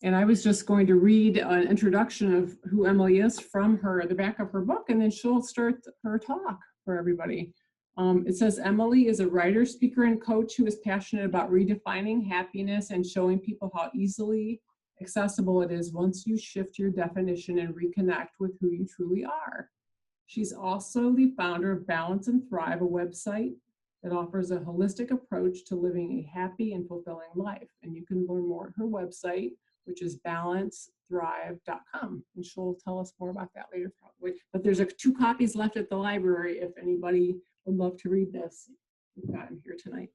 And I was just going to read an introduction of who Emily is from the back of her book, and then she'll start her talk for everybody. It says, Emily is a writer, speaker, and coach who is passionate about redefining happiness and showing people how easily accessible it is once you shift your definition and reconnect with who you truly are. She's also the founder of Balance and Thrive, a website that offers a holistic approach to living a happy and fulfilling life. And you can learn more at her website, which is balancethrive.com. And she'll tell us more about that later probably. But there's 2 copies left at the library if anybody would love to read this. We've got them here tonight.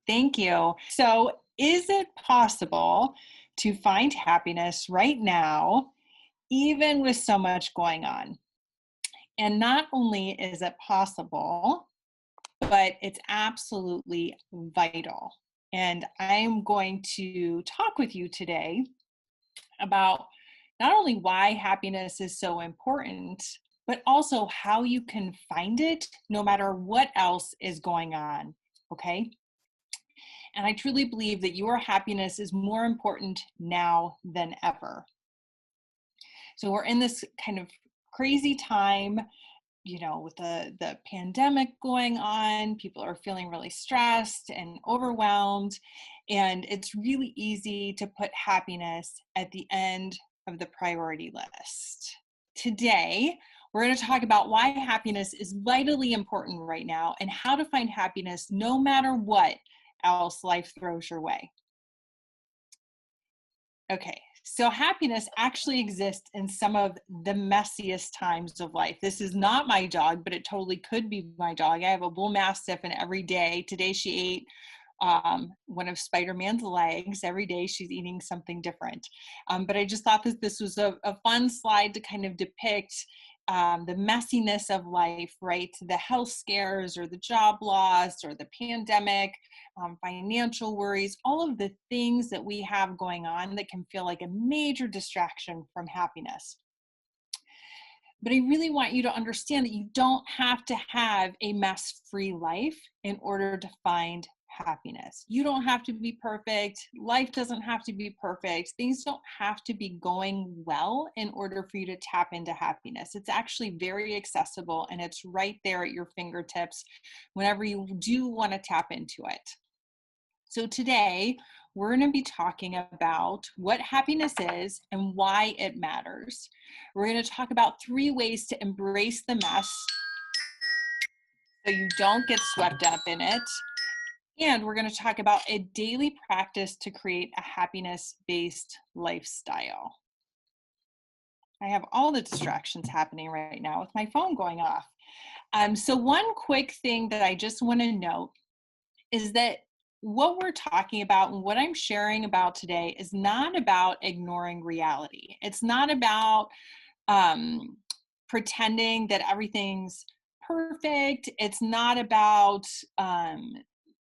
Thank you. So is it possible to find happiness right now, even with so much going on? And not only is it possible, but it's absolutely vital. And I'm going to talk with you today about not only why happiness is so important, but also how you can find it no matter what else is going on, okay? And I truly believe that your happiness is more important now than ever. So we're in this kind of crazy time, with the pandemic going on. People are feeling really stressed and overwhelmed, and it's really easy to put happiness at the end of the priority list. Today, we're going to talk about why happiness is vitally important right now and how to find happiness no matter what else life throws your way. Okay, so happiness actually exists in some of the messiest times of life. This is not my dog, but it totally could be my dog. I have a bull mastiff, and every day, today she ate one of Spider-Man's legs. Every day she's eating something different. But I just thought that this was a fun slide to kind of depict the messiness of life, right? The health scares or the job loss or the pandemic, financial worries, all of the things that we have going on that can feel like a major distraction from happiness. But I really want you to understand that you don't have to have a mess-free life in order to find happiness. You don't have to be perfect. Life doesn't have to be perfect. Things don't have to be going well in order for you to tap into happiness. It's actually very accessible, and it's right there at your fingertips whenever you do want to tap into it. So today, we're going to be talking about what happiness is and why it matters. We're going to talk about 3 ways to embrace the mess so you don't get swept up in it. And we're going to talk about a daily practice to create a happiness-based lifestyle. I have all the distractions happening right now with my phone going off. So one quick thing that I just want to note is that what we're talking about and what I'm sharing about today is not about ignoring reality. It's not about pretending that everything's perfect. It's not about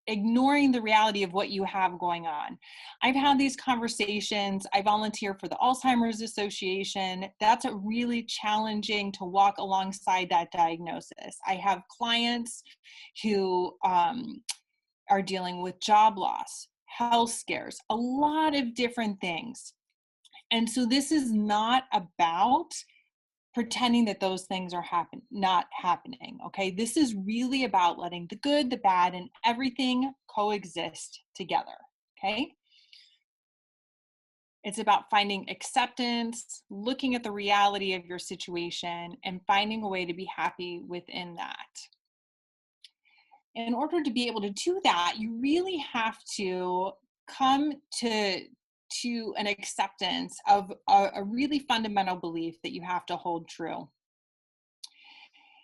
ignoring the reality of what you have going on. I've had these conversations. I volunteer for the Alzheimer's Association. That's really challenging to walk alongside that diagnosis. I have clients who are dealing with job loss, health scares, a lot of different things. And so this is not about pretending that those things are not happening, okay? This is really about letting the good, the bad, and everything coexist together, okay? It's about finding acceptance, looking at the reality of your situation, and finding a way to be happy within that. In order to be able to do that, you really have to come to an acceptance of a really fundamental belief that you have to hold true.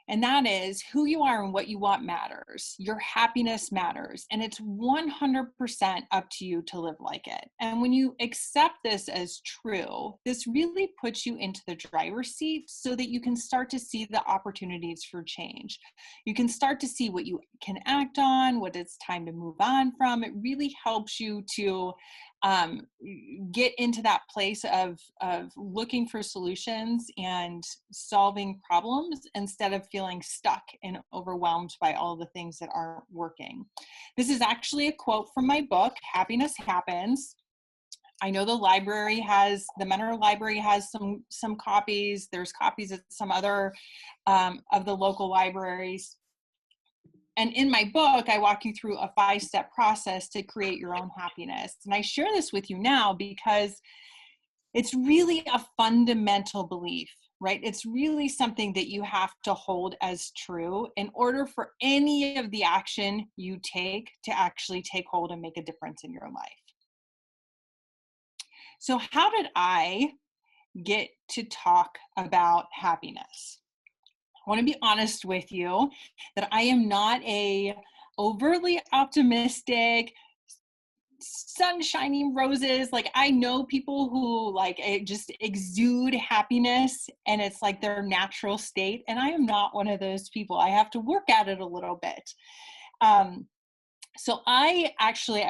And that is who you are and what you want matters. Your happiness matters. And it's 100% up to you to live like it. And when you accept this as true, this really puts you into the driver's seat so that you can start to see the opportunities for change. You can start to see what you can act on, what it's time to move on from. It really helps you to get into that place of looking for solutions and solving problems instead of feeling stuck and overwhelmed by all the things that aren't working. This is actually a quote from my book, Happiness Happens. I know the Mentor Library has some copies. There's copies at some other of the local libraries. And in my book, I walk you through a 5-step process to create your own happiness. And I share this with you now because it's really a fundamental belief, right? It's really something that you have to hold as true in order for any of the action you take to actually take hold and make a difference in your life. So how did I get to talk about happiness? I want to be honest with you that I am not a overly optimistic, sunshiny roses. Like, I know people who like just exude happiness and it's like their natural state. And I am not one of those people. I have to work at it a little bit. So I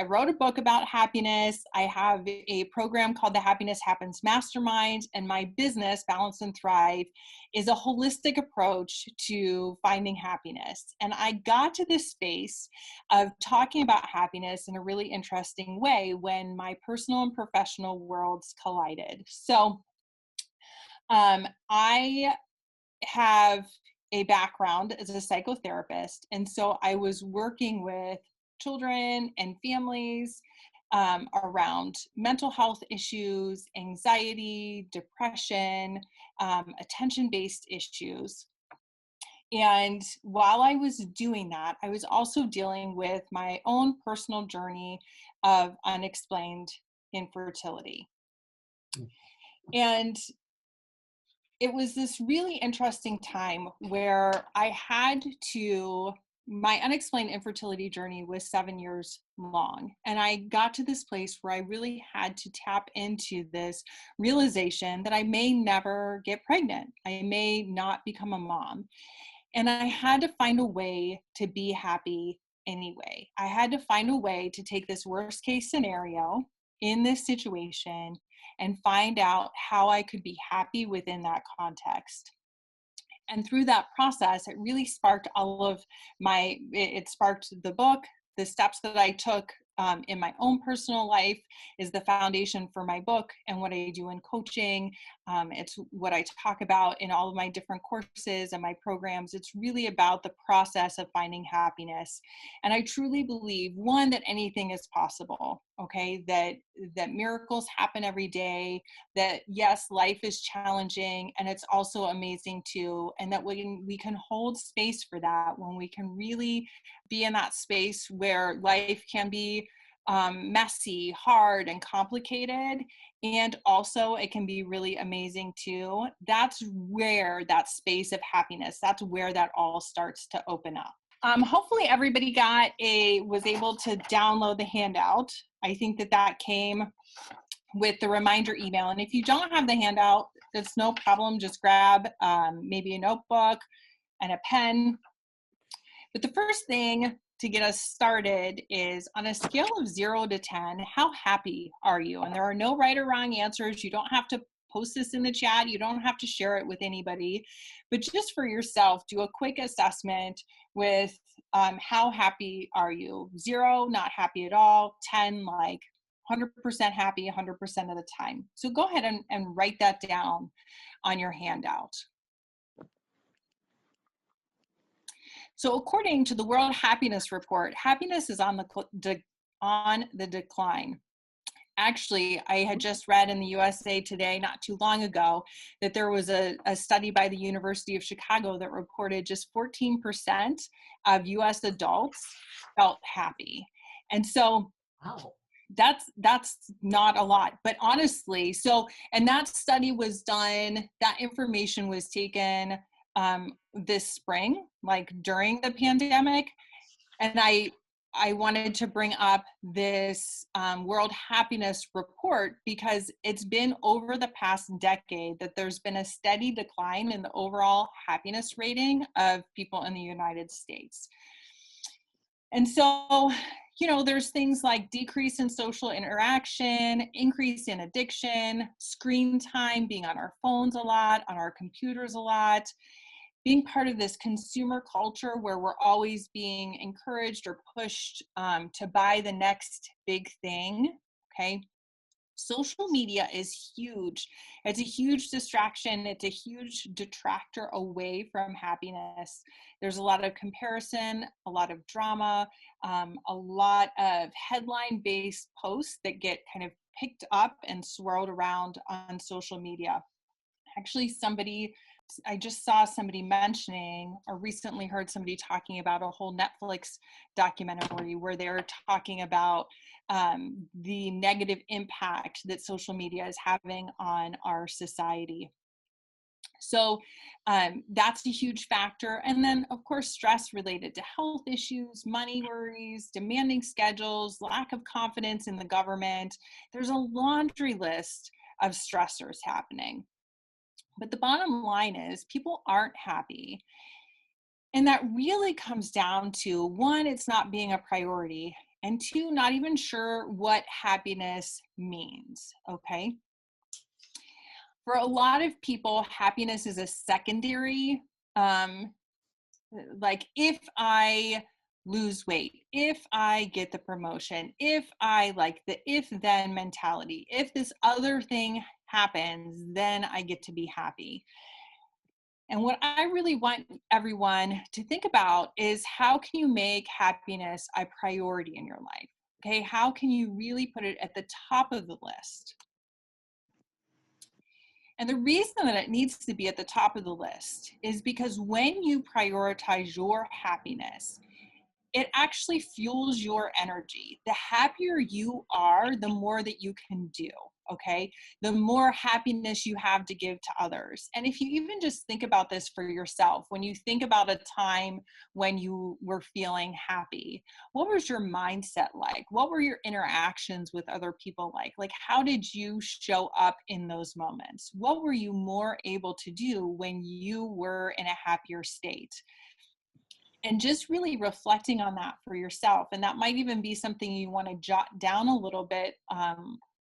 wrote a book about happiness. I have a program called the Happiness Happens Mastermind, and my business, Balance and Thrive, is a holistic approach to finding happiness. And I got to this space of talking about happiness in a really interesting way when my personal and professional worlds collided. So I have a background as a psychotherapist, and so I was working with children and families around mental health issues, anxiety, depression, attention-based issues. And while I was doing that, I was also dealing with my own personal journey of unexplained infertility. And it was this really interesting time where my unexplained infertility journey was 7 years long. And I got to this place where I really had to tap into this realization that I may never get pregnant. I may not become a mom. And I had to find a way to be happy anyway. I had to find a way to take this worst case scenario in this situation and find out how I could be happy within that context. And through that process, it really sparked it sparked the book. The steps that I took in my own personal life is the foundation for my book and what I do in coaching. It's what I talk about in all of my different courses and my programs. It's really about the process of finding happiness. And I truly believe, one, that anything is possible, okay? That miracles happen every day, that yes, life is challenging and it's also amazing too. And that we can hold space for that, when we can really be in that space where life can be messy, hard, and complicated. And also it can be really amazing too. That's where that space of happiness, that's where that all starts to open up. Hopefully everybody was able to download the handout. I think that came with the reminder email. And if you don't have the handout, it's no problem. Just grab maybe a notebook and a pen. But the first thing to get us started is, on a scale of 0 to 10, how happy are you? And there are no right or wrong answers. You don't have to post this in the chat. You don't have to share it with anybody. But just for yourself, do a quick assessment with how happy are you? 0, not happy at all. 10, like 100% happy 100% of the time. So go ahead and write that down on your handout. So according to the World Happiness Report, happiness is on the decline. Actually, I had just read in the USA Today not too long ago that there was a study by the University of Chicago that reported just 14% of US adults felt happy. And so, wow, that's not a lot, but honestly, and that study was done, that information was taken this spring, like during the pandemic. And I wanted to bring up this World Happiness Report because it's been over the past decade that there's been a steady decline in the overall happiness rating of people in the United States. And so, there's things like decrease in social interaction, increase in addiction, screen time, being on our phones a lot, on our computers a lot, being part of this consumer culture where we're always being encouraged or pushed to buy the next big thing, okay? Social media is huge. It's a huge distraction. It's a huge detractor away from happiness. There's a lot of comparison, a lot of drama, a lot of headline-based posts that get kind of picked up and swirled around on social media. Actually, I just saw somebody mentioning, or recently heard somebody talking about a whole Netflix documentary where they're talking about the negative impact that social media is having on our society. So that's a huge factor. And then, of course, stress related to health issues, money worries, demanding schedules, lack of confidence in the government. There's a laundry list of stressors happening. But the bottom line is people aren't happy. And that really comes down to, one, it's not being a priority, and two, not even sure what happiness means, okay? For a lot of people, happiness is a secondary, like if I lose weight, if I get the promotion, if I like the if-then mentality, if this other thing happens, then I get to be happy. And what I really want everyone to think about is, how can you make happiness a priority in your life? Okay, how can you really put it at the top of the list? And the reason that it needs to be at the top of the list is because when you prioritize your happiness, it actually fuels your energy. The happier you are, the more that you can do, okay? The more happiness you have to give to others. And if you even just think about this for yourself, when you think about a time when you were feeling happy, what was your mindset like? What were your interactions with other people like? Like, how did you show up in those moments? What were you more able to do when you were in a happier state? And just really reflecting on that for yourself. And that might even be something you want to jot down a little bit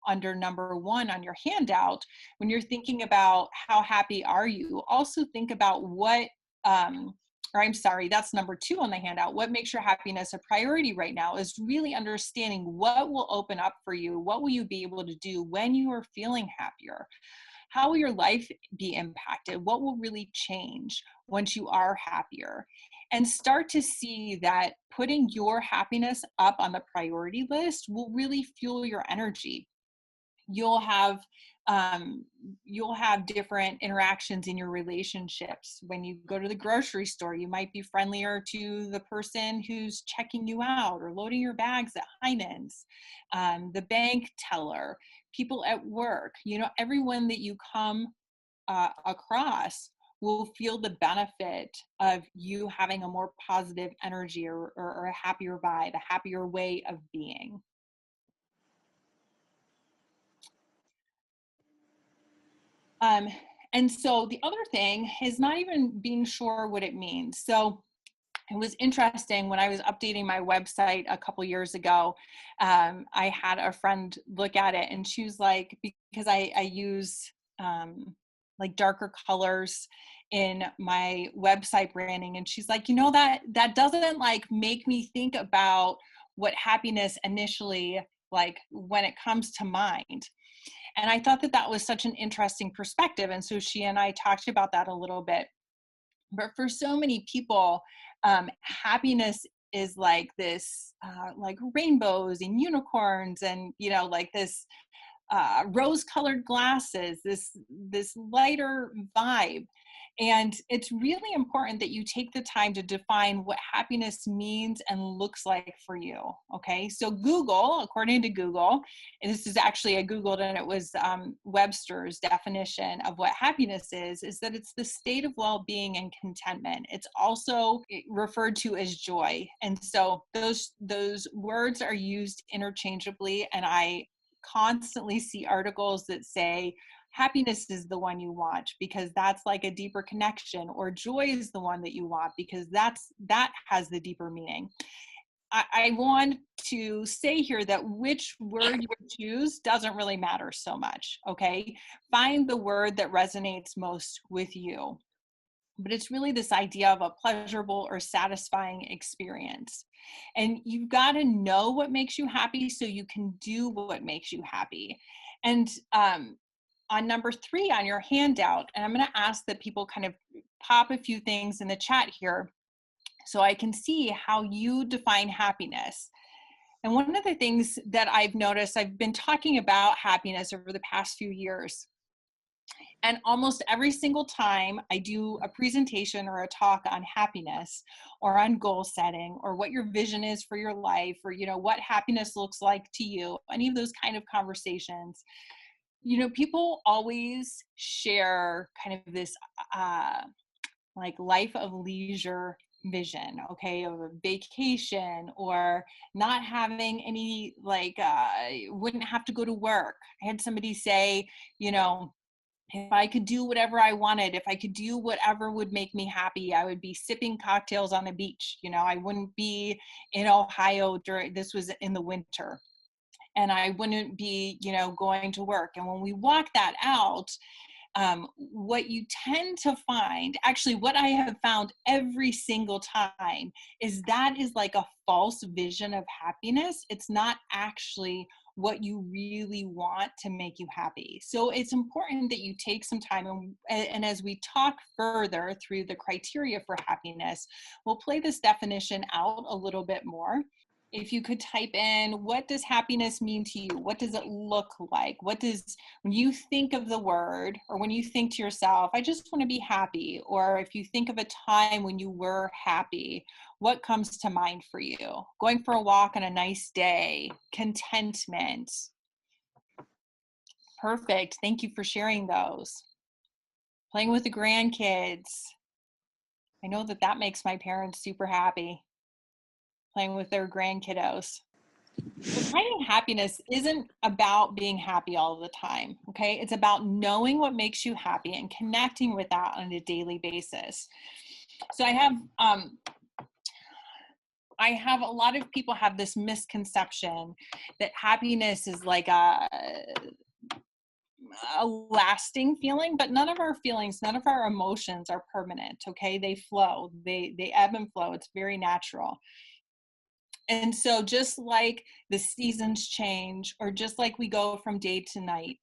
under number 1 on your handout. When you're thinking about how happy are you, also think about what, that's number 2 on the handout. What makes your happiness a priority right now is really understanding what will open up for you. What will you be able to do when you are feeling happier? How will your life be impacted? What will really change once you are happier? And start to see that putting your happiness up on the priority list will really fuel your energy. You'll have different interactions in your relationships. When you go to the grocery store, you might be friendlier to the person who's checking you out or loading your bags at Heinen's, the bank teller, people at work. Everyone that you come across will feel the benefit of you having a more positive energy or a happier vibe, a happier way of being. And so the other thing is not even being sure what it means. So it was interesting when I was updating my website a couple years ago. I had a friend look at it, and she was like, because I use like darker colors in my website branding, and she's like, that doesn't like make me think about what happiness initially, like when it comes to mind. And I thought that was such an interesting perspective. And so she and I talked about that a little bit. But for so many people, happiness is like this, like rainbows and unicorns and, like this rose-colored glasses, this lighter vibe. And it's really important that you take the time to define what happiness means and looks like for you. Okay, so Google, according to Google, and this is actually I Googled and it was Webster's definition of what happiness is that it's the state of well-being and contentment. It's also referred to as joy. And so those words are used interchangeably, and I constantly see articles that say happiness is the one you want because that's like a deeper connection, or joy is the one that you want because that has the deeper meaning. I want to say here that which word you choose doesn't really matter so much, okay? Find the word that resonates most with you. But it's really this idea of a pleasurable or satisfying experience. And you've got to know what makes you happy so you can do what makes you happy. And on number 3 on your handout, and I'm going to ask that people kind of pop a few things in the chat here so I can see how you define happiness. And one of the things that I've noticed, I've been talking about happiness over the past few years. And almost every single time I do a presentation or a talk on happiness or on goal setting or what your vision is for your life, or, you know, what happiness looks like to you, any of those kind of conversations, you know, people always share kind of this like life of leisure vision, okay, of a vacation, or not having any, like, wouldn't have to go to work. I had somebody say, you know, if I could do whatever I wanted, if I could do whatever would make me happy, I would be sipping cocktails on the beach. You know, I wouldn't be in Ohio this was in the winter, and I wouldn't be, you know, going to work. And when we walk that out, what you tend to find, actually what I have found every single time, is that is like a false vision of happiness. It's not actually what you really want to make you happy. So it's important that you take some time, and as we talk further through the criteria for happiness, we'll play this definition out a little bit more. If you could type in, what does happiness mean to you? What does it look like? What does, when you think of the word, or when you think to yourself, I just want to be happy, or if you think of a time when you were happy, what comes to mind for you? Going for a walk on a nice day, contentment. Perfect. Thank you for sharing those. Playing with the grandkids. I know that that makes my parents super happy. Playing with their grandkiddos. Finding happiness isn't about being happy all the time, okay? It's about knowing what makes you happy and connecting with that on a daily basis. So I have a lot of people have this misconception that happiness is like a lasting feeling, but none of our feelings, none of our emotions are permanent, okay? They flow, they ebb and flow. It's very natural. And so just like the seasons change, or just like we go from day to night,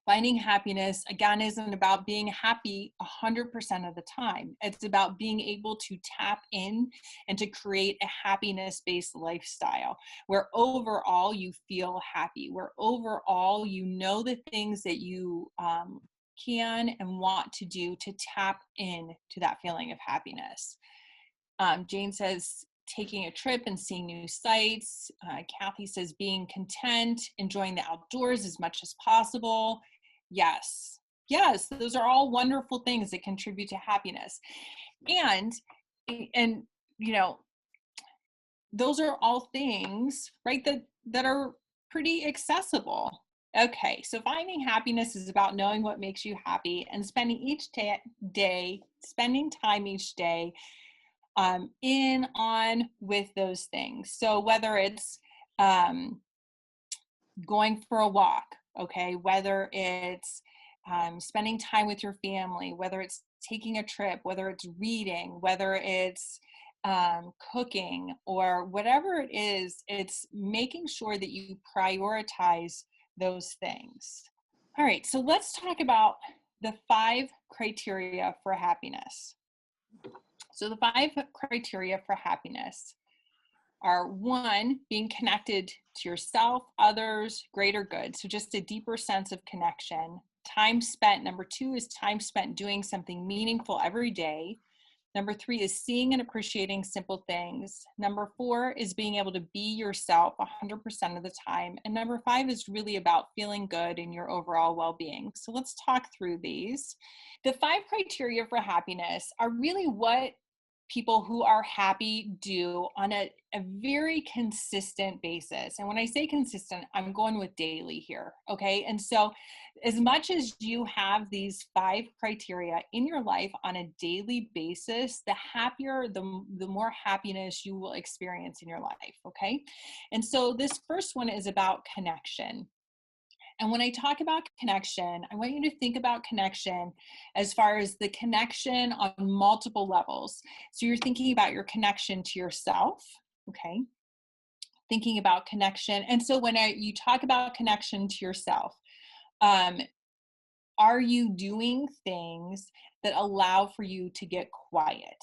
finding happiness, again, isn't about being happy 100% of the time. It's about being able to tap in and to create a happiness-based lifestyle where overall you feel happy, where overall you know the things that you can and want to do to tap in to that feeling of happiness. Jane says, taking a trip and seeing new sights. Kathy says, being content, enjoying the outdoors as much as possible. Yes, those are all wonderful things that contribute to happiness. And you know, those are all things, right, that are pretty accessible. Okay, so finding happiness is about knowing what makes you happy and spending spending time each day with those things. So whether it's going for a walk, okay, whether it's spending time with your family, whether it's taking a trip, whether it's reading, whether it's cooking, or whatever it is, it's making sure that you prioritize those things. All right, so let's talk about the 5 criteria for happiness. So the 5 criteria for happiness are: 1, being connected to yourself, others, greater good. So just a deeper sense of connection. Time spent. Number 2 is time spent doing something meaningful every day. Number 3 is seeing and appreciating simple things. Number 4 is being able to be yourself 100% of the time. And number 5 is really about feeling good in your overall well-being. So let's talk through these. The 5 criteria for happiness are really what people who are happy do on a very consistent basis. And when I say consistent, I'm going with daily here, okay? And so as much as you have these 5 criteria in your life on a daily basis, the happier, the more happiness you will experience in your life, okay? And so this first one is about connection. And when I talk about connection, I want you to think about connection as far as the connection on multiple levels. So you're thinking about your connection to yourself, okay? Thinking about connection. And so when you talk about connection to yourself, Um, are you doing things that allow for you to get quiet?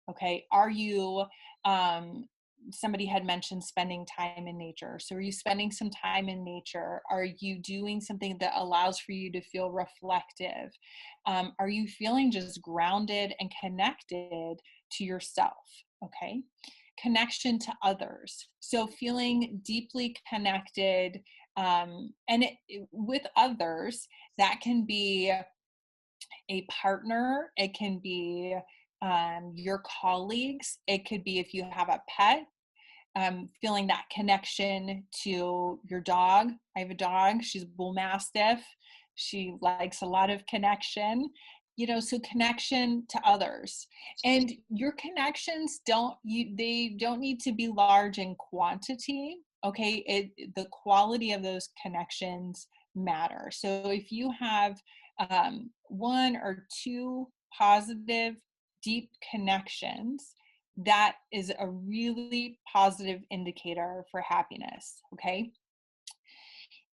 Okay. Are you, um, somebody had mentioned spending time in nature. So are you spending some time in nature? Are you doing something that allows for you to feel reflective? Are you feeling just grounded and connected to yourself? Okay. Connection to others. So feeling deeply connected, with others, that can be a partner, it can be your colleagues, it could be if you have a pet, feeling that connection to your dog. I have a dog, she's a bull mastiff. She likes a lot of connection, so connection to others. And your connections they don't need to be large in quantity. Okay, the quality of those connections matter. So if you have one or two positive, deep connections, that is a really positive indicator for happiness. Okay.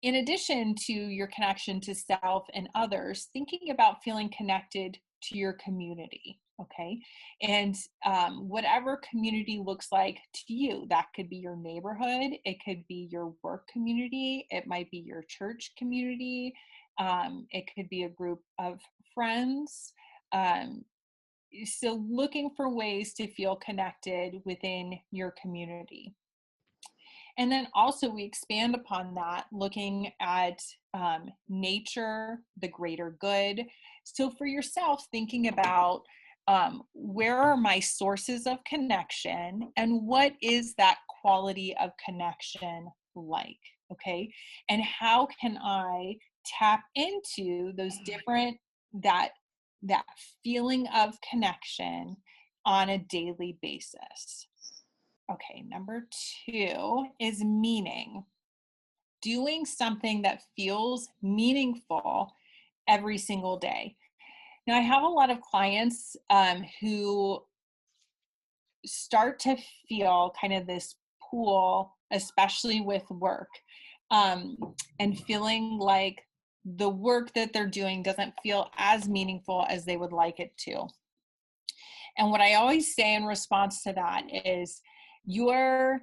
In addition to your connection to self and others, thinking about feeling connected to your community. Okay. And whatever community looks like to you, that could be your neighborhood, it could be your work community, it might be your church community, it could be a group of friends. Um, so looking for ways to feel connected within your community. And then also we expand upon that, looking at nature, the greater good. So for yourself, thinking about where are my sources of connection and what is that quality of connection like? Okay. And how can I tap into those different, that feeling of connection on a daily basis? Okay, number two is meaning. Doing something that feels meaningful every single day. Now, I have a lot of clients who start to feel kind of this pull, especially with work, um, and feeling like the work that they're doing doesn't feel as meaningful as they would like it to. And what I always say in response to that is, your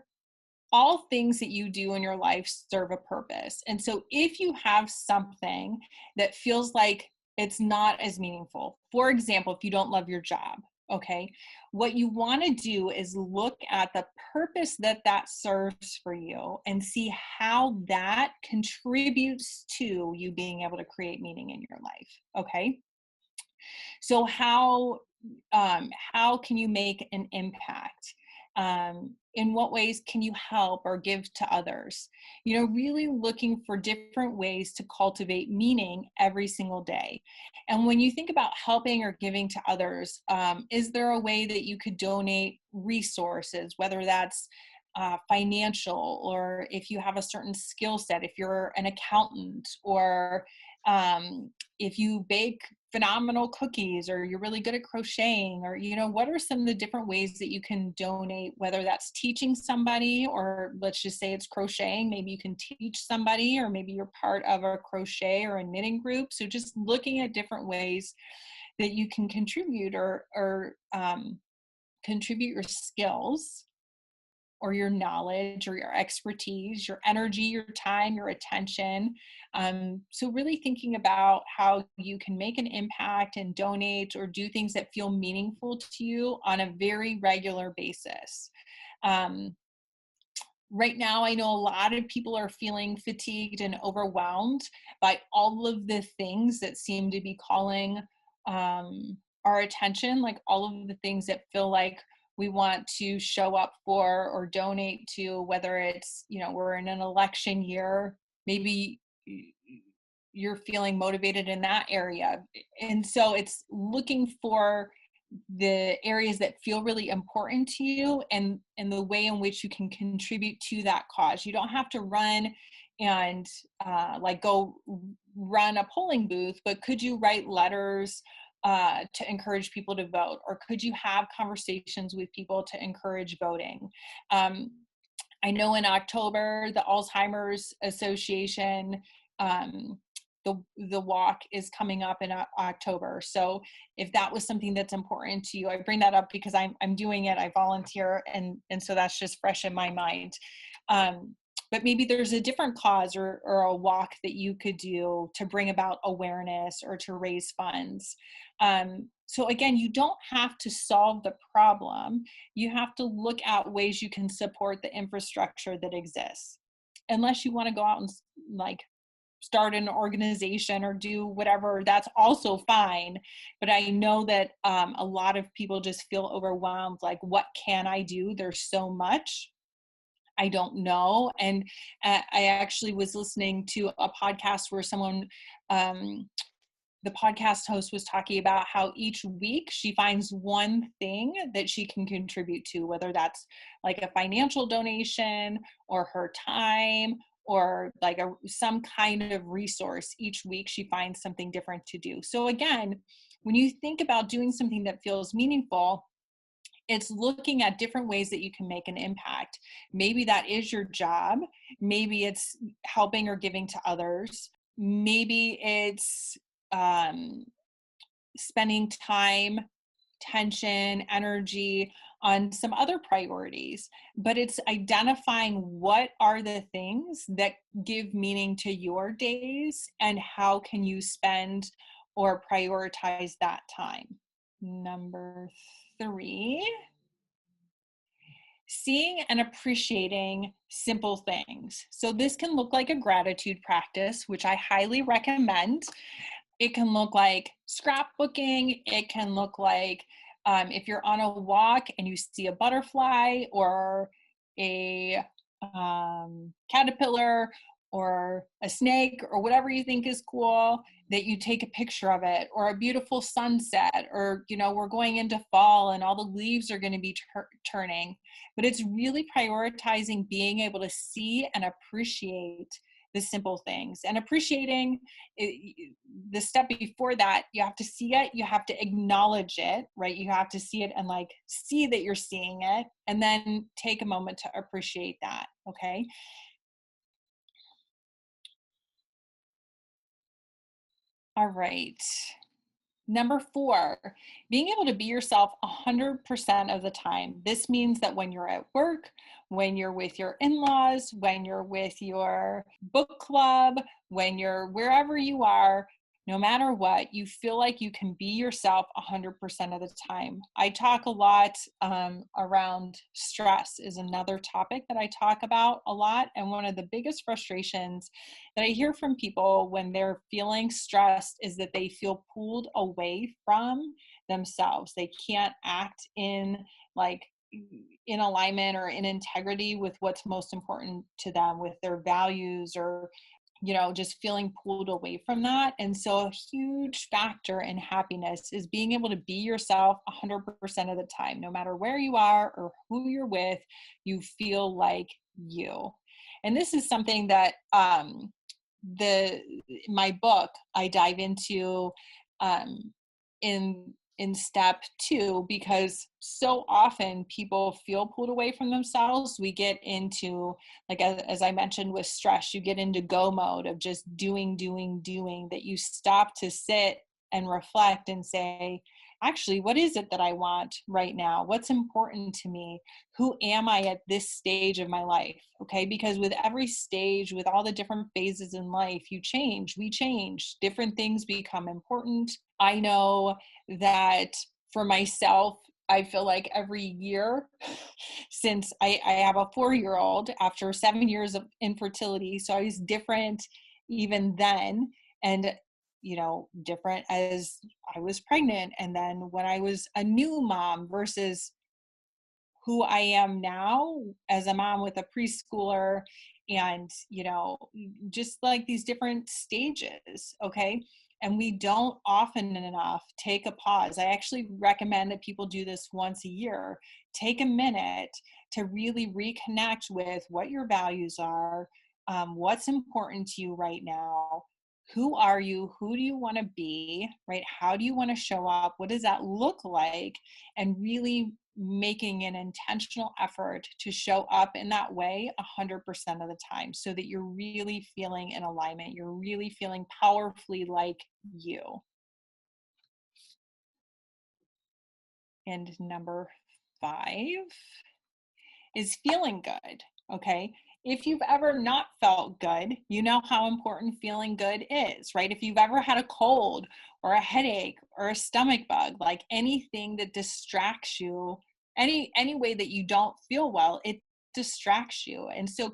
all things that you do in your life serve a purpose. And so if you have something that feels like it's not as meaningful, for example, if you don't love your job, okay, what you want to do is look at the purpose that that serves for you and see how that contributes to you being able to create meaning in your life. Okay. So how can you make an impact? In what ways can you help or give to others? Really looking for different ways to cultivate meaning every single day. And when you think about helping or giving to others, is there a way that you could donate resources, whether that's financial, or if you have a certain skill set, if you're an accountant, or if you bake phenomenal cookies, or you're really good at crocheting, or what are some of the different ways that you can donate, whether that's teaching somebody, or let's just say it's crocheting, maybe you can teach somebody, or maybe you're part of a crochet or a knitting group. So just looking at different ways that you can contribute, or contribute your skills or your knowledge or your expertise, your energy, your time, your attention. So really thinking about how you can make an impact and donate or do things that feel meaningful to you on a very regular basis. Right now, I know a lot of people are feeling fatigued and overwhelmed by all of the things that seem to be calling our attention, like all of the things that feel like we want to show up for or donate to, whether it's, we're in an election year, maybe you're feeling motivated in that area. And so it's looking for the areas that feel really important to you, and the way in which you can contribute to that cause. You don't have to run and go run a polling booth, but could you write letters to encourage people to vote? Or could you have conversations with people to encourage voting? I know in October, the Alzheimer's Association, the walk is coming up in October. So if that was something that's important to you, I bring that up because I'm doing it. I volunteer, and so that's just fresh in my mind. But maybe there's a different cause or a walk that you could do to bring about awareness or to raise funds. So again, you don't have to solve the problem. You have to look at ways you can support the infrastructure that exists. Unless you want to go out and like start an organization or do whatever, that's also fine. But I know that a lot of people just feel overwhelmed. Like, what can I do? There's so much. I don't know. And I actually was listening to a podcast where someone, the podcast host was talking about how each week she finds one thing that she can contribute to, whether that's like a financial donation or her time or like some kind of resource. Each week she finds something different to do. So again, when you think about doing something that feels meaningful, it's looking at different ways that you can make an impact. Maybe that is your job. Maybe it's helping or giving to others. Maybe it's spending time, tension, energy on some other priorities. But it's identifying what are the things that give meaning to your days and how can you spend or prioritize that time. Number 3, seeing and appreciating simple things. So this can look like a gratitude practice, which I highly recommend. It can look like scrapbooking. It can look like if you're on a walk and you see a butterfly or a caterpillar or a snake or whatever you think is cool, that you take a picture of it, or a beautiful sunset, or, we're going into fall and all the leaves are going to be turning. But it's really prioritizing being able to see and appreciate the simple things. And appreciating the step before that, you have to see it, you have to acknowledge it, right? You have to see it and like see that you're seeing it, and then take a moment to appreciate that. Okay. All right. Number 4, being able to be yourself 100% of the time. This means that when you're at work, when you're with your in-laws, when you're with your book club, when you're wherever you are, no matter what, you feel like you can be yourself 100% of the time. I talk a lot around stress is another topic that I talk about a lot. And one of the biggest frustrations that I hear from people when they're feeling stressed is that they feel pulled away from themselves. They can't act in alignment or in integrity with what's most important to them, with their values, or just feeling pulled away from that. And so a huge factor in happiness is being able to be yourself 100% of the time. No matter where you are or who you're with, you feel like you. And this is something that my book I dive into in step 2, because so often people feel pulled away from themselves. We get into, like, as I mentioned with stress, you get into go mode of just doing, that you stop to sit and reflect and say, actually, what is it that I want right now? What's important to me? Who am I at this stage of my life? Okay, because with every stage, with all the different phases in life, we change, different things become important. I know that for myself, I feel like every year since I have a 4-year-old after 7 years of infertility, so I was different even then, and different as I was pregnant, and then when I was a new mom versus who I am now as a mom with a preschooler, and just like these different stages. Okay. And we don't often enough take a pause. I actually recommend that people do this once a year. Take a minute to really reconnect with what your values are, what's important to you right now. Who are you? Who do you want to be, right? How do you want to show up? What does that look like? And really making an intentional effort to show up in that way 100% of the time, so that you're really feeling in alignment. You're really feeling powerfully like you. And number 5 is feeling good. Okay. If you've ever not felt good, you know how important feeling good is, right? If you've ever had a cold or a headache or a stomach bug, like anything that distracts you, any way that you don't feel well, it distracts you. And so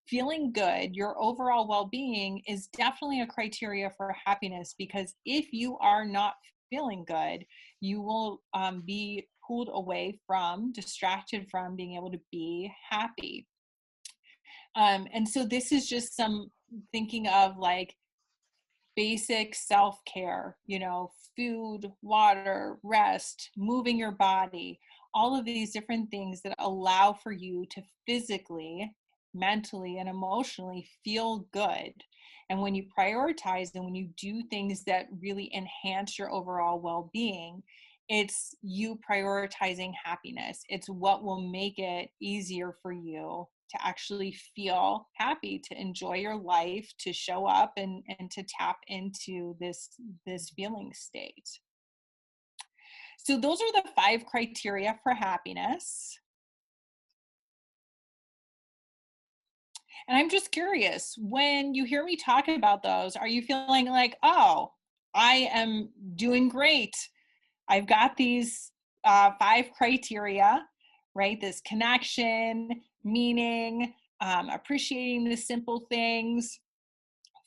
feeling good, your overall well-being, is definitely a criteria for happiness, because if you are not feeling good, you will be pulled away from, distracted from being able to be happy. And so this is just some thinking of like basic self-care, food, water, rest, moving your body, all of these different things that allow for you to physically, mentally, and emotionally feel good. And when you prioritize and when you do things that really enhance your overall well-being, it's you prioritizing happiness. It's what will make it easier for you to actually feel happy, to enjoy your life, to show up and to tap into this feeling state. So those are the 5 criteria for happiness. And I'm just curious, when you hear me talk about those, are you feeling like, oh, I am doing great? I've got these 5 criteria, right? This connection, meaning, appreciating the simple things,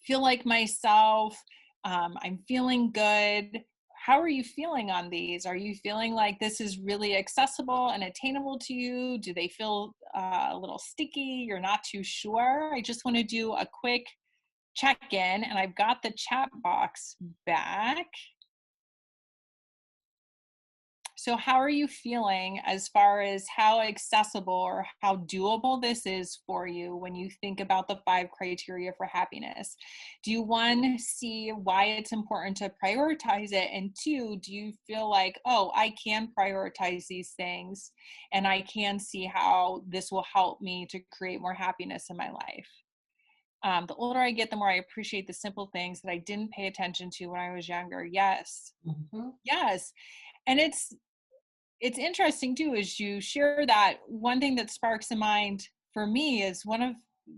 feel like myself, I'm feeling good. How are you feeling on these? Are you feeling like this is really accessible and attainable to you? Do they feel a little sticky? You're not too sure? I just want to do a quick check-in, and I've got the chat box back. So how are you feeling as far as how accessible or how doable this is for you when you think about the 5 criteria for happiness? Do you, 1, see why it's important to prioritize it? And 2, do you feel like, oh, I can prioritize these things and I can see how this will help me to create more happiness in my life? The older I get, the more I appreciate the simple things that I didn't pay attention to when I was younger. Yes. Mm-hmm. Yes. And it's interesting too, as you share that, one thing that sparks in mind for me is one of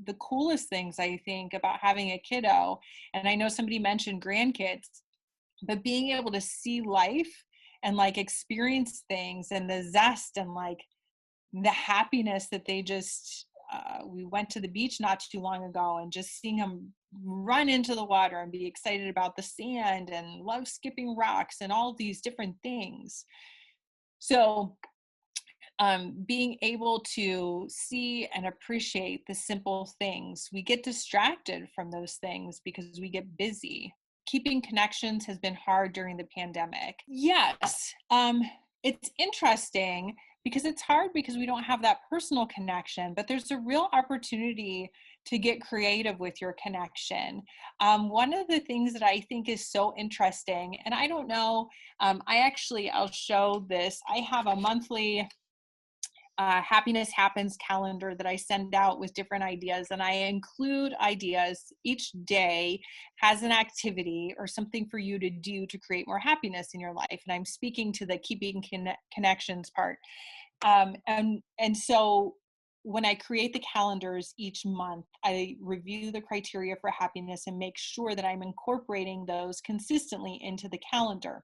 the coolest things I think about having a kiddo. And I know somebody mentioned grandkids, but being able to see life and like experience things and the zest and like the happiness that they just, we went to the beach not too long ago, and just seeing them run into the water and be excited about the sand and love skipping rocks and all these different things. So being able to see and appreciate the simple things. We get distracted from those things because we get busy. Keeping connections has been hard during the pandemic. Yes, it's interesting because it's hard because we don't have that personal connection, but there's a real opportunity to get creative with your connection. One of the things that I think is so interesting, and I don't know, I'll show this. I have a monthly Happiness Happens calendar that I send out with different ideas, and I include ideas. Each day has an activity or something for you to do to create more happiness in your life. And I'm speaking to the keeping connections part. And so when I create the calendars each month, I review the criteria for happiness and make sure that I'm incorporating those consistently into the calendar.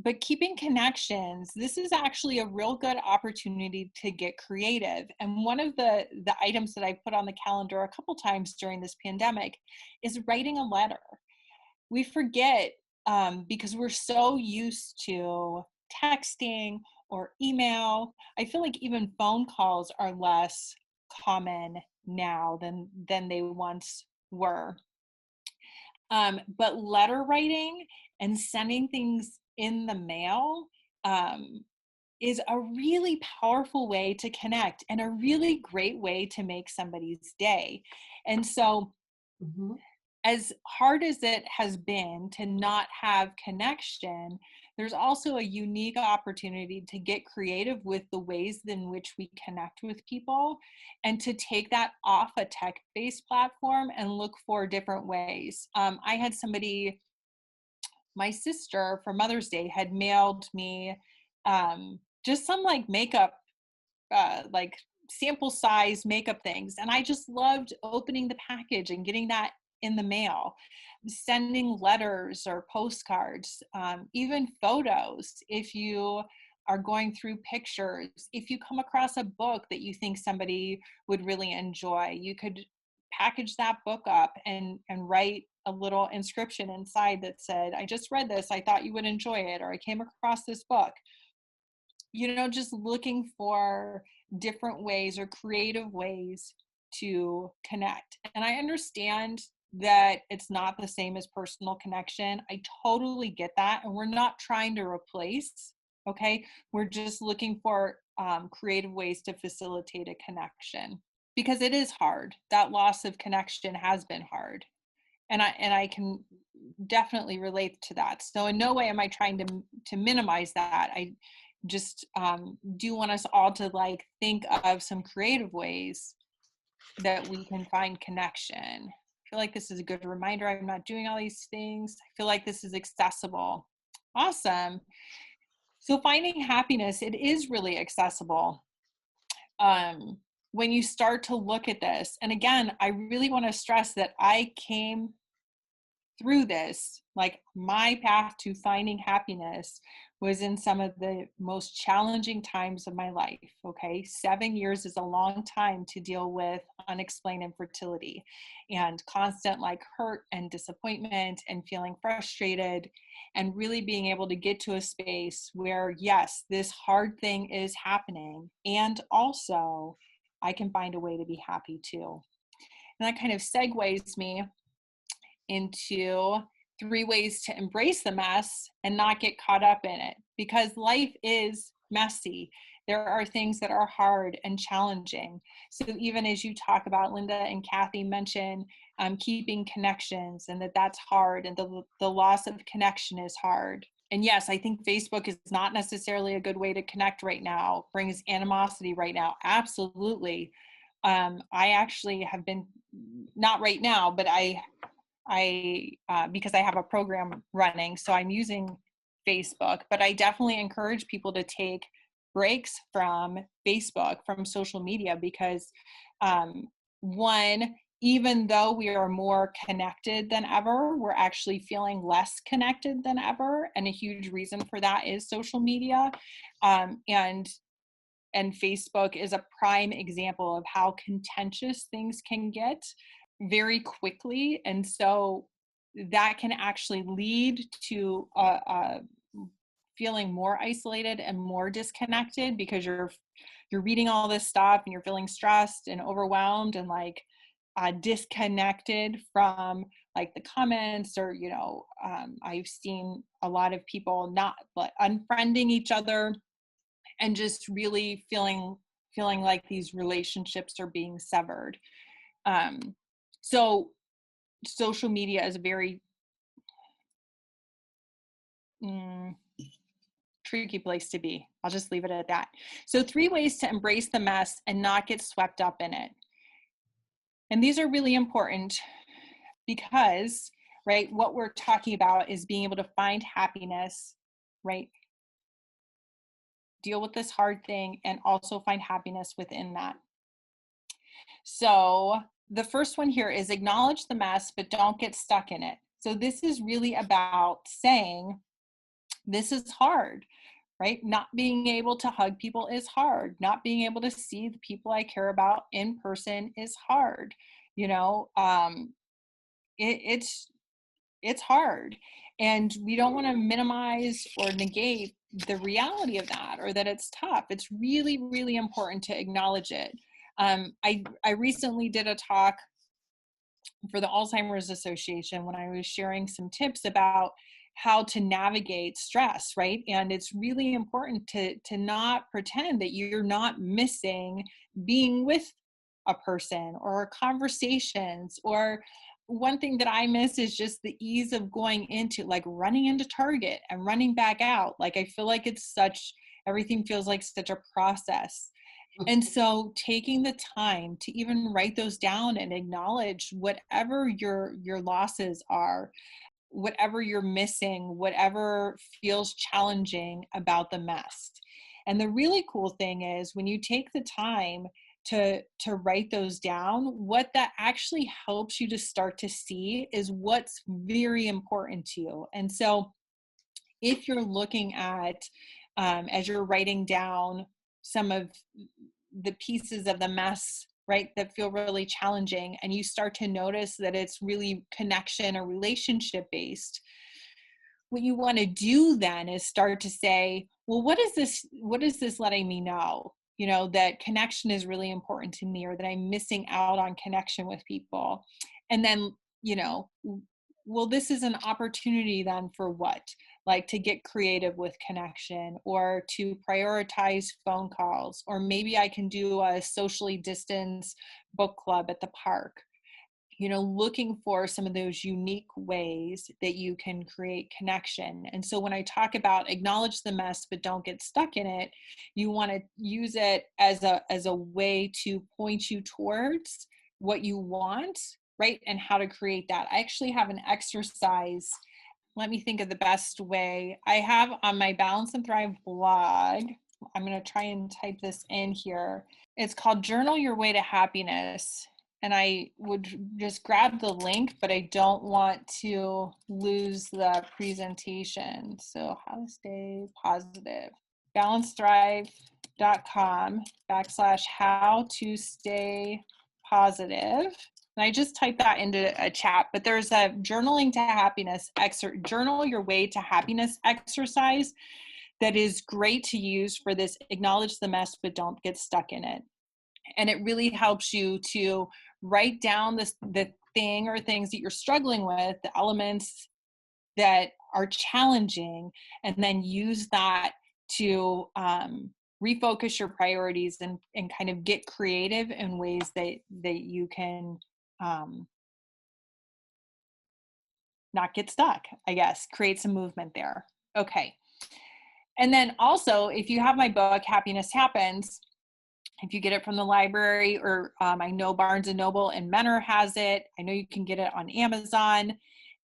But keeping connections, this is actually a real good opportunity to get creative. And one of the items that I put on the calendar a couple times during this pandemic is writing a letter. We forget because we're so used to texting or email. I feel like even phone calls are less common now than they once were. But letter writing and sending things in the mail is a really powerful way to connect and a really great way to make somebody's day. And so as hard as it has been to not have connection, there's also a unique opportunity to get creative with the ways in which we connect with people, and to take that off a tech-based platform and look for different ways. I had somebody, my sister, for Mother's Day had mailed me just some like makeup, like sample size makeup things. And I just loved opening the package and getting that in the mail, sending letters or postcards, even photos. If you are going through pictures, if you come across a book that you think somebody would really enjoy, you could package that book up and write a little inscription inside that said, I just read this, I thought you would enjoy it, or I came across this book. Just looking for different ways or creative ways to connect. And I understand that it's not the same as personal connection. I totally get that. And we're not trying to replace, okay? We're just looking for creative ways to facilitate a connection, because it is hard. That loss of connection has been hard. And I can definitely relate to that. So in no way am I trying to minimize that. I just do want us all to like think of some creative ways that we can find connection. I feel like this is a good reminder. I'm not doing all these things. I feel like this is accessible. Awesome. So finding happiness, it is really accessible. When you start to look at this, and again, I really want to stress that I came through this, like my path to finding happiness was in some of the most challenging times of my life. Okay. 7 years is a long time to deal with unexplained infertility and constant like hurt and disappointment and feeling frustrated, and really being able to get to a space where, yes, this hard thing is happening, and also I can find a way to be happy too. And that kind of segues me into 3 ways to embrace the mess and not get caught up in it, because life is messy. There are things that are hard and challenging. So even as you talk about, Linda and Kathy mention keeping connections, and that's hard, and the loss of connection is hard. And yes, I think Facebook is not necessarily a good way to connect right now, brings animosity right now. Absolutely. I actually have been, not right now, but I because I have a program running, so I'm using Facebook, but I definitely encourage people to take breaks from Facebook, from social media, because one, even though we are more connected than ever, we're actually feeling less connected than ever. And a huge reason for that is social media. And Facebook is a prime example of how contentious things can get very quickly. And so that can actually lead to feeling more isolated and more disconnected, because you're reading all this stuff and you're feeling stressed and overwhelmed and like disconnected from like the comments, or I've seen a lot of people not like unfriending each other, and just really feeling like these relationships are being severed. So social media is a very tricky place to be. I'll just leave it at that. So 3 ways to embrace the mess and not get swept up in it. And these are really important because, right, what we're talking about is being able to find happiness, right? Deal with this hard thing and also find happiness within that. So the first one here is acknowledge the mess, but don't get stuck in it. So this is really about saying, this is hard, right? Not being able to hug people is hard. Not being able to see the people I care about in person is hard. It's hard. And we don't want to minimize or negate the reality of that, or that it's tough. It's really, really important to acknowledge it. I recently did a talk for the Alzheimer's Association when I was sharing some tips about how to navigate stress, right? And it's really important to not pretend that you're not missing being with a person or conversations or one thing that I miss is just the ease of going into, like, running into Target and running back out. Like, I feel like everything feels like such a process. And so taking the time to even write those down and acknowledge whatever your losses are, whatever you're missing, whatever feels challenging about the mess. And the really cool thing is when you take the time to write those down, what that actually helps you to start to see is what's very important to you. And so if you're looking at, as you're writing down some of the pieces of the mess, right, that feel really challenging, and you start to notice that it's really connection or relationship based, what you want to do then is start to say, well, what is this letting me know? That connection is really important to me, or that I'm missing out on connection with people. And then, well, this is an opportunity then for what? Like to get creative with connection, or to prioritize phone calls, or maybe I can do a socially distanced book club at the park. Looking for some of those unique ways that you can create connection. And so when I talk about acknowledge the mess, but don't get stuck in it, you want to use it as a way to point you towards what you want, right? And how to create that. I actually have an exercise. Let me think of the best way. I have on my Balance and Thrive blog, I'm going to try and type this in here. It's called Journal Your Way to Happiness. And I would just grab the link, but I don't want to lose the presentation. So how to stay positive. balancethrive.com/how to stay positive. And I just typed that into a chat, but there's a journaling to happiness journal your way to happiness exercise that is great to use for this acknowledge the mess, but don't get stuck in it. And it really helps you to write down the thing or things that you're struggling with, the elements that are challenging, and then use that to refocus your priorities and kind of get creative in ways that you can not get stuck, I guess, create some movement there. Okay. And then also, if you have my book, Happiness Happens, if you get it from the library, or I know Barnes & Noble and Mentor has it. I know you can get it on Amazon.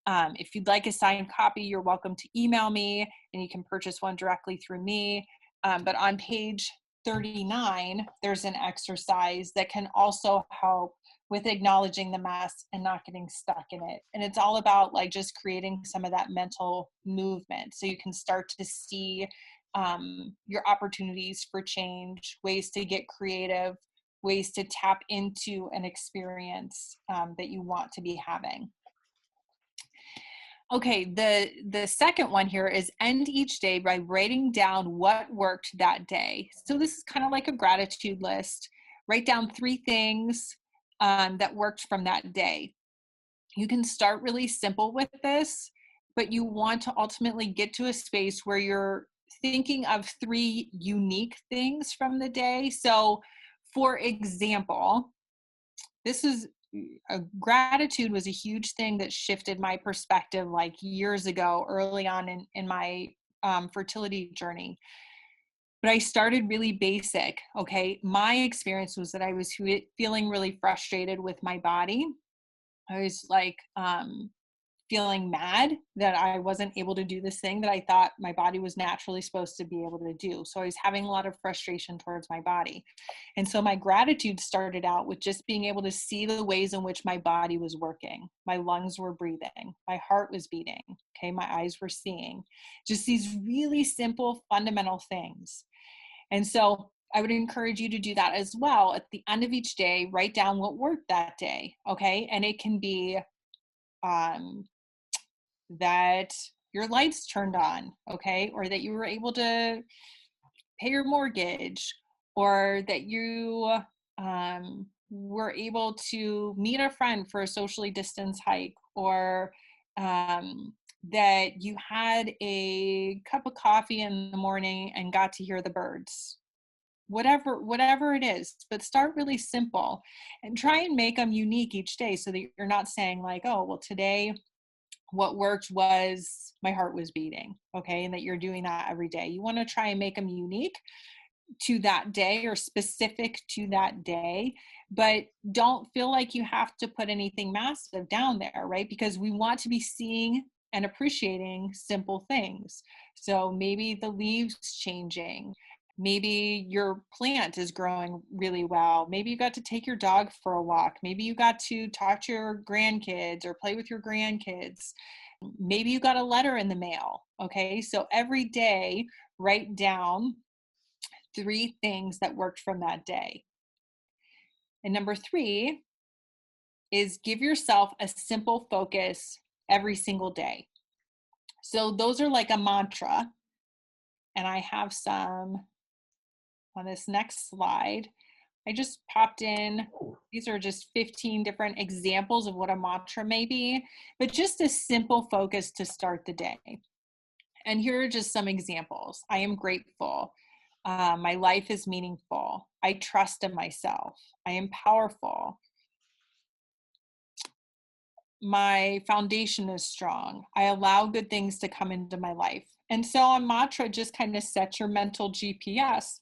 If you'd like a signed copy, you're welcome to email me, and you can purchase one directly through me. But on page 39, there's an exercise that can also help with acknowledging the mess and not getting stuck in it. And it's all about like just creating some of that mental movement, so you can start to see your opportunities for change, ways to get creative, ways to tap into an experience that you want to be having. Okay, the second one here is end each day by writing down what worked that day. So this is kind of like a gratitude list. Write down 3 things that worked from that day. You can start really simple with this, but you want to ultimately get to a space where you're thinking of 3 unique things from the day. So for example, gratitude was a huge thing that shifted my perspective like years ago, early on in my fertility journey. But I started really basic. Okay. My experience was that I was feeling really frustrated with my body. I was like, feeling mad that I wasn't able to do this thing that I thought my body was naturally supposed to be able to do. So I was having a lot of frustration towards my body. And so my gratitude started out with just being able to see the ways in which my body was working. My lungs were breathing. My heart was beating. Okay. My eyes were seeing. Just these really simple, fundamental things. And so I would encourage you to do that as well. At the end of each day, write down what worked that day. Okay. And it can be, that your lights turned on, okay, or that you were able to pay your mortgage, or that you were able to meet a friend for a socially distanced hike, or that you had a cup of coffee in the morning and got to hear the birds. whatever it is, but start really simple and try and make them unique each day so that you're not saying like, oh, well, today what worked was my heart was beating, okay, and that you're doing that every day. You want to try and make them unique to that day or specific to that day, but don't feel like you have to put anything massive down there, right? Because we want to be seeing and appreciating simple things. So maybe the leaves changing, maybe your plant is growing really well, maybe you got to take your dog for a walk, maybe you got to talk to your grandkids or play with your grandkids, maybe you got a letter in the mail. Okay, so every day write down 3 things that worked from that day. And number 3 is give yourself a simple focus every single day. So those are like a mantra. And I have some on this next slide. I just popped in, these are just 15 different examples of what a mantra may be, but just a simple focus to start the day. And here are just some examples. I am grateful. My life is meaningful. I trust in myself. I am powerful. My foundation is strong. I allow good things to come into my life. And so a mantra just kind of sets your mental GPS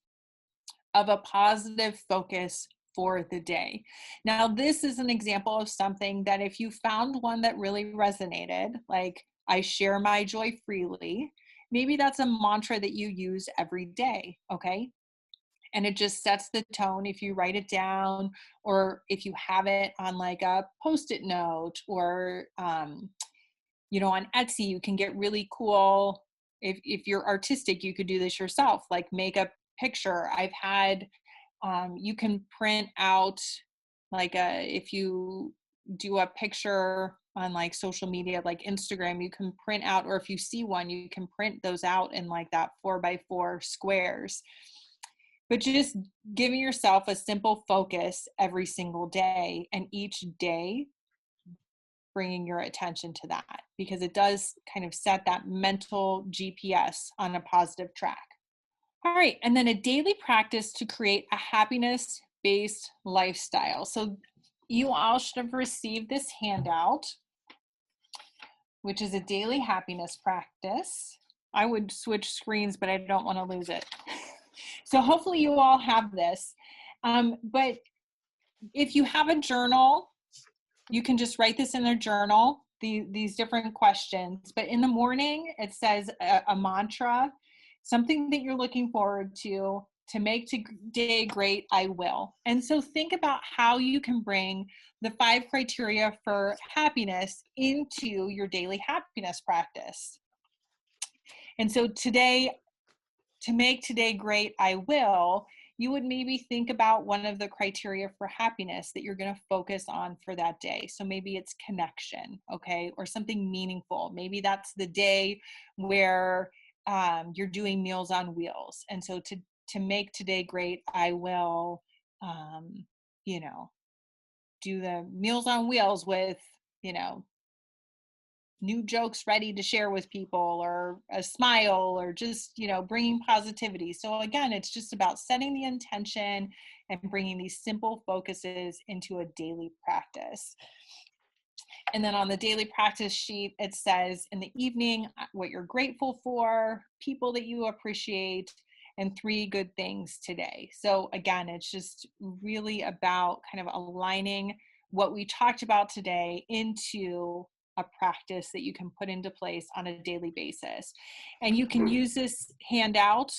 of a positive focus for the day. Now, this is an example of something that if you found one that really resonated, like I share my joy freely, maybe that's a mantra that you use every day, okay? And it just sets the tone if you write it down or if you have it on like a post-it note or, on Etsy, you can get really cool. If you're artistic, you could do this yourself, like make a picture. I've had, you can print out if you do a picture on like social media, like Instagram, you can print out, or if you see one, you can print those out in like that 4x4 squares. But just giving yourself a simple focus every single day, and each day bringing your attention to that, because it does kind of set that mental GPS on a positive track. All right, and then a daily practice to create a happiness-based lifestyle. So you all should have received this handout, which is a daily happiness practice. I would switch screens, but I don't want to lose it. So hopefully you all have this. But if you have a journal, you can just write this in a journal, these different questions. But in the morning, it says a mantra, something that you're looking forward to make today great, I will. And so think about how you can bring the 5 criteria for happiness into your daily happiness practice. And so today, to make today great, I will, you would maybe think about one of the criteria for happiness that you're going to focus on for that day. So maybe it's connection, okay, or something meaningful. Maybe that's the day where you're doing Meals on Wheels. And so to make today great, I will, do the Meals on Wheels with, new jokes ready to share with people, or a smile, or just bringing positivity. So again, it's just about setting the intention and bringing these simple focuses into a daily practice. And then on the daily practice sheet, it says in the evening what you're grateful for, people that you appreciate, and 3 good things today. So again, it's just really about kind of aligning what we talked about today into a practice that you can put into place on a daily basis. And you can use this handout,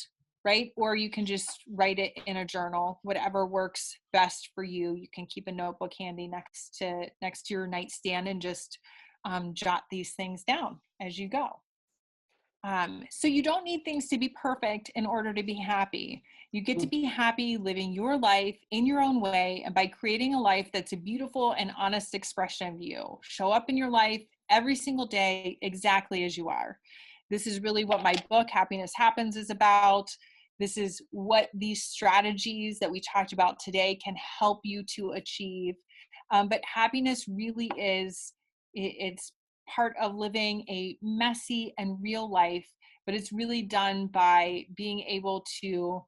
right? Or you can just write it in a journal, whatever works best for you. You can keep a notebook handy next to your nightstand and just jot these things down as you go. So you don't need things to be perfect in order to be happy. You get to be happy living your life in your own way, and by creating a life that's a beautiful and honest expression of you. Show up in your life every single day exactly as you are. This is really what my book, Happiness Happens, is about. This is what these strategies that we talked about today can help you to achieve. But happiness really is, it's part of living a messy and real life, but it's really done by being able to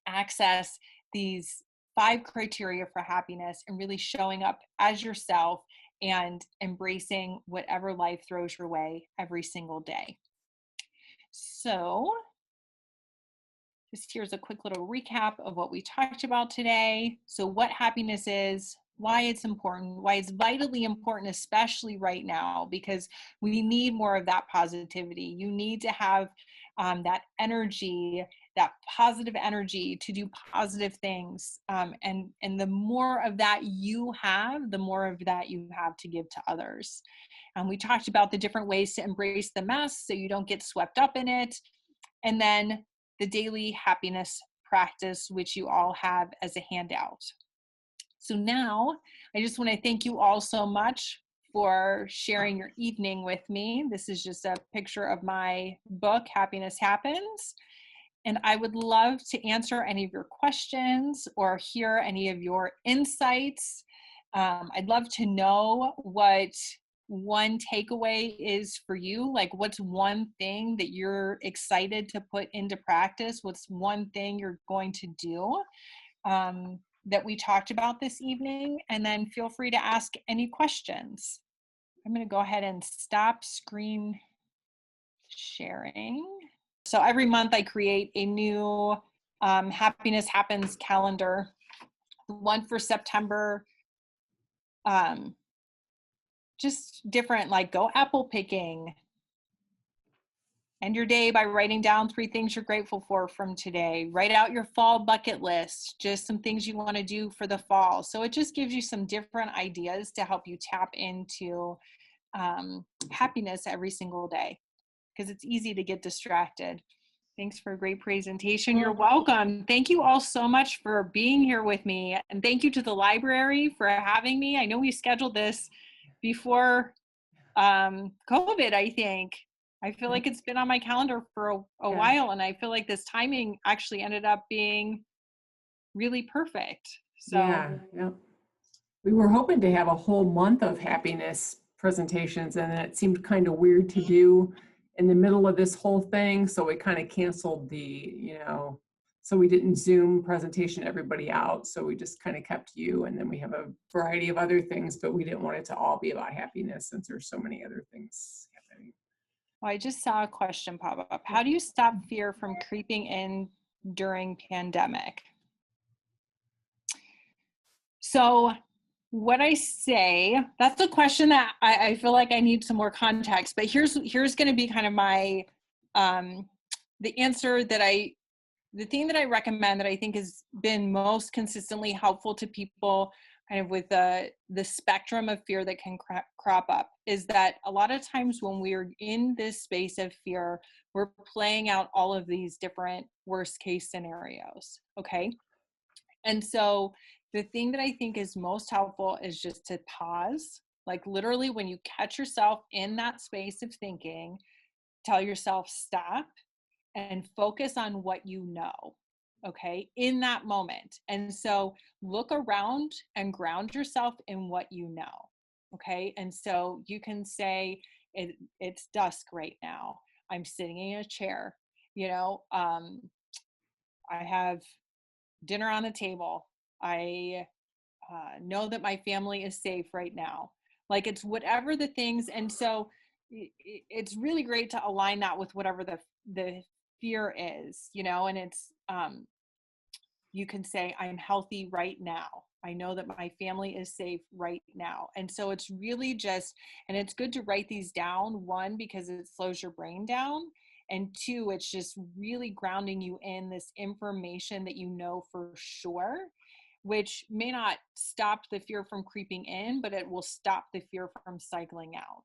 access these 5 criteria for happiness and really showing up as yourself and embracing whatever life throws your way every single day. So just here's a quick little recap of what we talked about today. So what happiness is, why it's important, why it's vitally important, especially right now, because we need more of that positivity. You need to have that energy, that positive energy to do positive things. And the more of that you have, the more of that you have to give to others. We talked about the different ways to embrace the mess so you don't get swept up in it. And then the daily happiness practice, which you all have as a handout. So now I just want to thank you all so much for sharing your evening with me. This is just a picture of my book, Happiness Happens. And I would love to answer any of your questions or hear any of your insights. I'd love to know what one takeaway is for you. Like, what's one thing that you're excited to put into practice? What's one thing you're going to do that we talked about this evening? And then feel free to ask any questions. I'm going to go ahead and stop screen sharing. So every month I create a new Happiness Happens calendar. One for September, just different, like go apple picking, end your day by writing down 3 things you're grateful for from today. Write out your fall bucket list, just some things you want to do for the fall. So it just gives you some different ideas to help you tap into happiness every single day, because it's easy to get distracted. Thanks for a great presentation. You're welcome. Thank you all so much for being here with me. And thank you to the library for having me. I know we scheduled this before COVID, I think. I feel like it's been on my calendar for a while, and I feel like this timing actually ended up being really perfect. So yeah. We were hoping to have a whole month of happiness presentations, and it seemed kind of weird to do in the middle of this whole thing. So we kind of canceled so we didn't Zoom presentation everybody out. So we just kind of kept you, and then we have a variety of other things, but we didn't want it to all be about happiness since there's so many other things happening. Well, I just saw a question pop up. How do you stop fear from creeping in during pandemic? So what I say, that's a question that I feel like I need some more context, but here's going to be kind of my, the answer that the thing that I recommend that I think has been most consistently helpful to people kind of with the spectrum of fear that can crop up is that a lot of times when we're in this space of fear, we're playing out all of these different worst case scenarios. Okay. And so the thing that I think is most helpful is just to pause, like literally when you catch yourself in that space of thinking, tell yourself stop and focus on what you know, okay, in that moment. And so look around and ground yourself in what you know, okay? And so you can say, it's dusk right now. I'm sitting in a chair, I have dinner on the table. I know that my family is safe right now. Like it's whatever the things. And so it's really great to align that with whatever the fear is, and it's, you can say, I'm healthy right now. I know that my family is safe right now. And so it's really just, and it's good to write these down, 1, because it slows your brain down. And 2, it's just really grounding you in this information that you know for sure, which may not stop the fear from creeping in, but it will stop the fear from cycling out.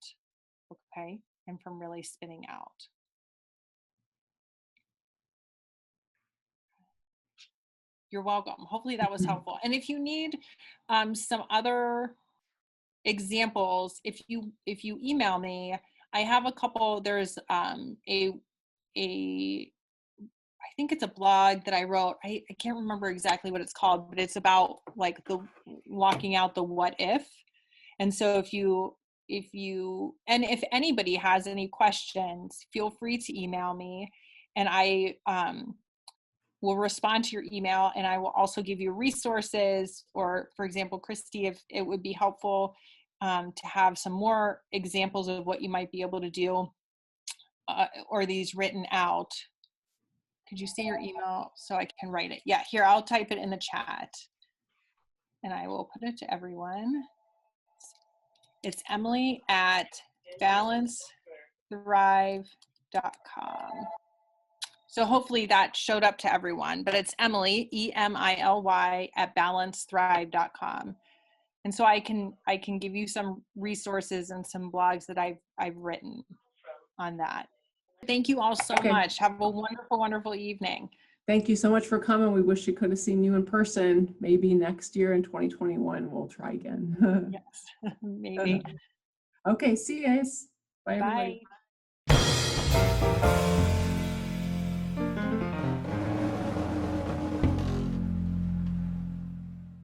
Okay. And from really spinning out. You're welcome. Hopefully that was helpful. And if you need some other examples, if you email me, I have a couple. There's I think it's a blog that I wrote. I can't remember exactly what it's called, but it's about like the locking out the what if. And so if anybody has any questions, feel free to email me. And will respond to your email, and I will also give you resources, or for example, Christy, if it would be helpful to have some more examples of what you might be able to do, or these written out. Could you see your email so I can write it? Yeah, here, I'll type it in the chat and I will put it to everyone. It's emily@balancethrive.com. So hopefully that showed up to everyone, but it's Emily, EMILY, @balancethrive.com. And so I can give you some resources and some blogs that I've written on that. Thank you all so much. Have a wonderful, wonderful evening. Thank you so much for coming. We wish we could have seen you in person. Maybe next year in 2021, we'll try again. Yes, maybe. Okay, see you guys. Bye, everybody. Bye.